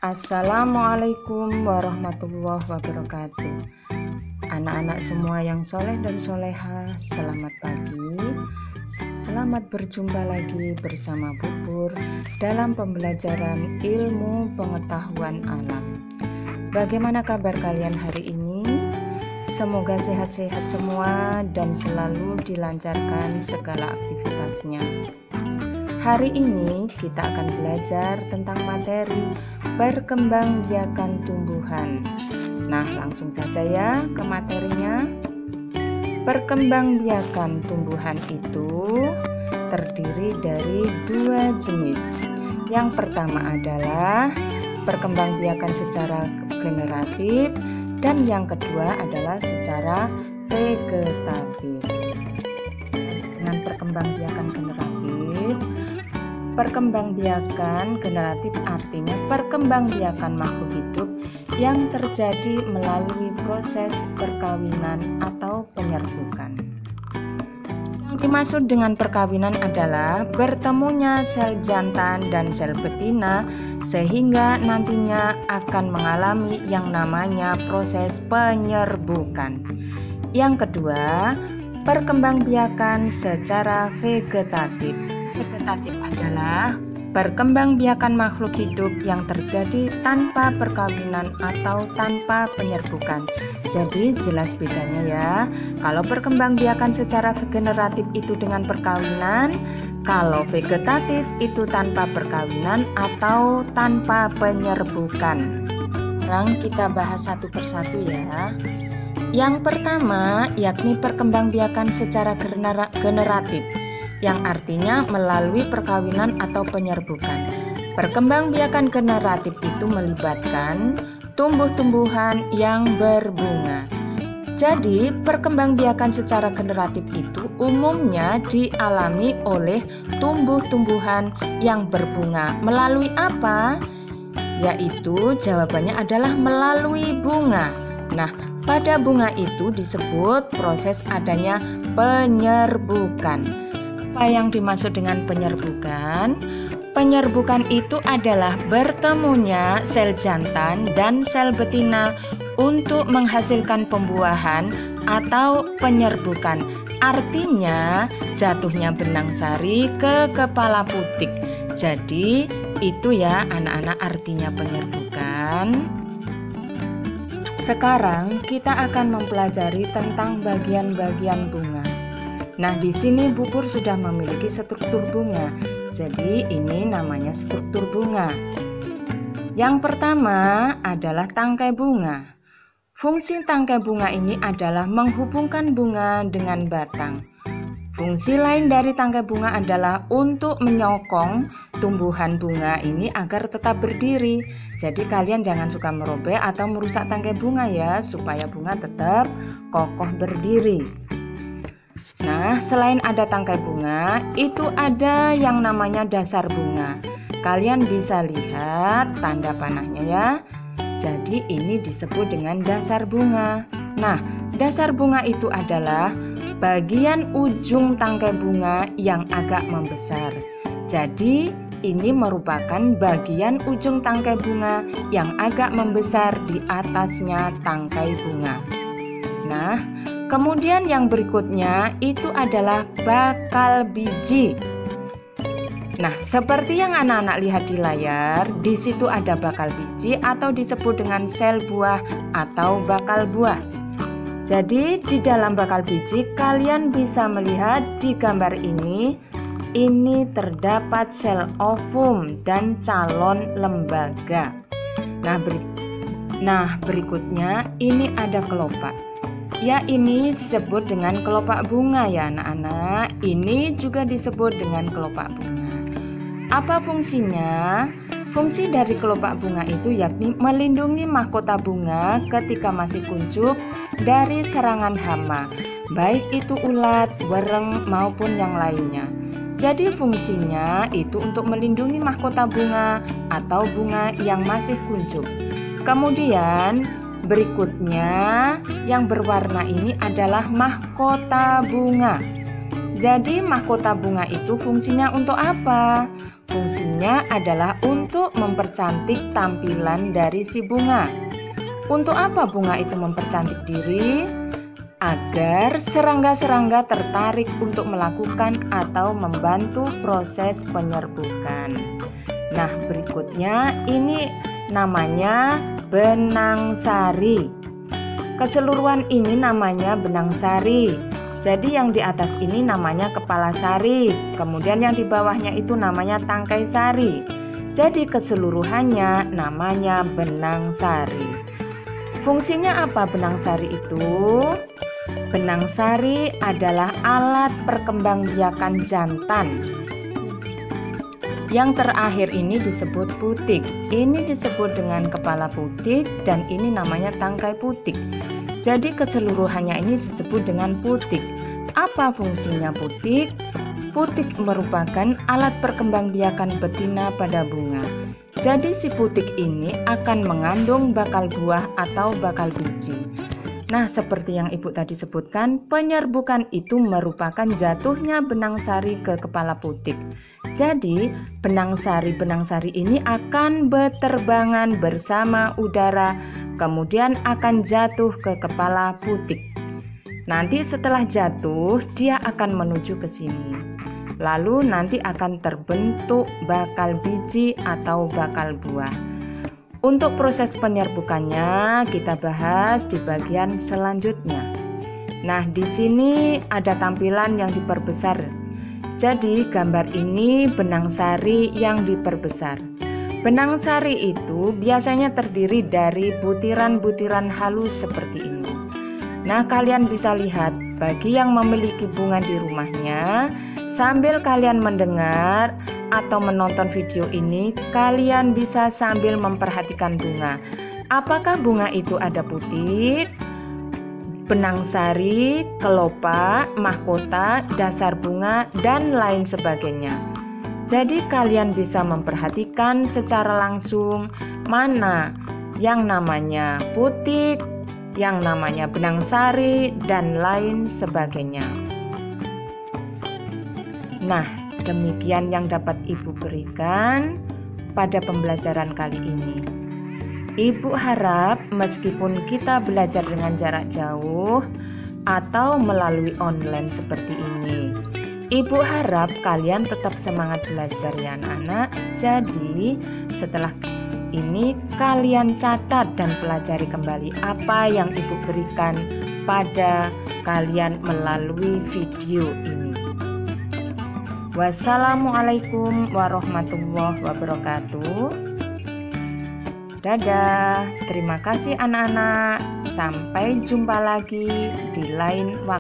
Assalamualaikum warahmatullahi wabarakatuh. Anak-anak semua yang soleh dan soleha, selamat pagi. Selamat berjumpa lagi bersama Bubur dalam pembelajaran ilmu pengetahuan alam. Bagaimana kabar kalian hari ini? Semoga sehat-sehat semua dan selalu dilancarkan segala aktivitasnya. Hari ini kita akan belajar tentang materi perkembangbiakan tumbuhan. Nah, langsung saja ya ke materinya. Perkembangbiakan tumbuhan itu terdiri dari dua jenis. Yang pertama adalah perkembangbiakan secara generatif dan yang kedua adalah secara vegetatif. Dengan perkembangbiakan generatif artinya perkembangbiakan makhluk hidup yang terjadi melalui proses perkawinan atau penyerbukan. Yang dimaksud dengan perkawinan adalah bertemunya sel jantan dan sel betina sehingga nantinya akan mengalami yang namanya proses penyerbukan. Yang kedua, perkembangbiakan secara vegetatif. Vegetatif adalah perkembangbiakan makhluk hidup yang terjadi tanpa perkawinan atau tanpa penyerbukan. Jadi jelas bedanya ya. Kalau perkembangbiakan secara generatif itu dengan perkawinan, kalau vegetatif itu tanpa perkawinan atau tanpa penyerbukan. Sekarang kita bahas satu persatu ya. Yang pertama yakni perkembangbiakan secara generatif, yang artinya melalui perkawinan atau penyerbukan. Perkembangbiakan generatif itu melibatkan tumbuh-tumbuhan yang berbunga. Jadi, perkembangbiakan secara generatif itu umumnya dialami oleh tumbuh-tumbuhan yang berbunga. Melalui apa? Yaitu jawabannya adalah melalui bunga. Nah, pada bunga itu disebut proses adanya penyerbukan. Apa yang dimaksud dengan penyerbukan? Penyerbukan itu adalah bertemunya sel jantan dan sel betina untuk menghasilkan pembuahan atau penyerbukan. Artinya jatuhnya benang sari ke kepala putik. Jadi itu ya anak-anak artinya penyerbukan. Sekarang kita akan mempelajari tentang bagian-bagian bunga. Nah, di sini Bubur sudah memiliki struktur bunga. Jadi, ini namanya struktur bunga. Yang pertama adalah tangkai bunga. Fungsi tangkai bunga ini adalah menghubungkan bunga dengan batang. Fungsi lain dari tangkai bunga adalah untuk menyokong tumbuhan bunga ini agar tetap berdiri. Jadi, kalian jangan suka merobek atau merusak tangkai bunga ya, supaya bunga tetap kokoh berdiri. Nah, selain ada tangkai bunga, itu ada yang namanya dasar bunga. Kalian bisa lihat tanda panahnya ya. Jadi ini disebut dengan dasar bunga. Nah, dasar bunga itu adalah bagian ujung tangkai bunga yang agak membesar. Jadi ini merupakan bagian ujung tangkai bunga yang agak membesar di atasnya tangkai bunga. Nah, kemudian yang berikutnya itu adalah bakal biji. Nah, seperti yang anak-anak lihat di layar, di situ ada bakal biji atau disebut dengan sel buah atau bakal buah. Jadi, di dalam bakal biji kalian bisa melihat di gambar ini terdapat sel ovum dan calon lembaga. Nah, berikutnya ini ada kelopak. Ya, ini disebut dengan kelopak bunga ya anak-anak. Ini juga disebut dengan kelopak bunga. Apa fungsinya? Fungsi dari kelopak bunga itu yakni melindungi mahkota bunga ketika masih kuncup dari serangan hama, baik itu ulat, wereng maupun yang lainnya. Jadi fungsinya itu untuk melindungi mahkota bunga atau bunga yang masih kuncup. Kemudian berikutnya yang berwarna ini adalah mahkota bunga. Jadi mahkota bunga itu fungsinya untuk apa? Fungsinya adalah untuk mempercantik tampilan dari si bunga. Untuk apa bunga itu mempercantik diri? Agar serangga-serangga tertarik untuk melakukan atau membantu proses penyerbukan. Nah, berikutnya ini namanya benang sari. Keseluruhan ini namanya benang sari. Jadi yang di atas ini namanya kepala sari, kemudian yang di bawahnya itu namanya tangkai sari. Jadi keseluruhannya namanya benang sari. Fungsinya apa benang sari itu? Benang sari adalah alat perkembangbiakan jantan. Yang terakhir ini disebut putik. Ini disebut dengan kepala putik dan ini namanya tangkai putik. Jadi keseluruhannya ini disebut dengan putik. Apa fungsinya putik? Putik merupakan alat perkembangbiakan betina pada bunga. Jadi si putik ini akan mengandung bakal buah atau bakal biji. Nah, seperti yang Ibu tadi sebutkan, penyerbukan itu merupakan jatuhnya benang sari ke kepala putik. Jadi, benang sari ini akan berterbangan bersama udara, kemudian akan jatuh ke kepala putik. Nanti setelah jatuh, dia akan menuju ke sini. Lalu nanti akan terbentuk bakal biji atau bakal buah. Untuk proses penyerbukannya kita bahas di bagian selanjutnya. Nah, di sini ada tampilan yang diperbesar. Jadi, gambar ini benang sari yang diperbesar. Benang sari itu biasanya terdiri dari butiran-butiran halus seperti ini. Nah, kalian bisa lihat bagi yang memiliki bunga di rumahnya, sambil kalian mendengar atau menonton video ini, kalian bisa sambil memperhatikan bunga. Apakah bunga itu ada putik, benang sari, kelopak, mahkota, dasar bunga, dan lain sebagainya. Jadi kalian bisa memperhatikan secara langsung mana yang namanya putik, yang namanya benang sari, dan lain sebagainya. Nah, demikian yang dapat Ibu berikan pada pembelajaran kali ini. Ibu harap meskipun kita belajar dengan jarak jauh atau melalui online seperti ini, Ibu harap kalian tetap semangat belajar ya anak-anak. Jadi setelah ini kalian catat dan pelajari kembali apa yang Ibu berikan pada kalian melalui video ini. Wassalamualaikum warahmatullahi wabarakatuh. Dadah, terima kasih anak-anak. Sampai jumpa lagi di lain waktu.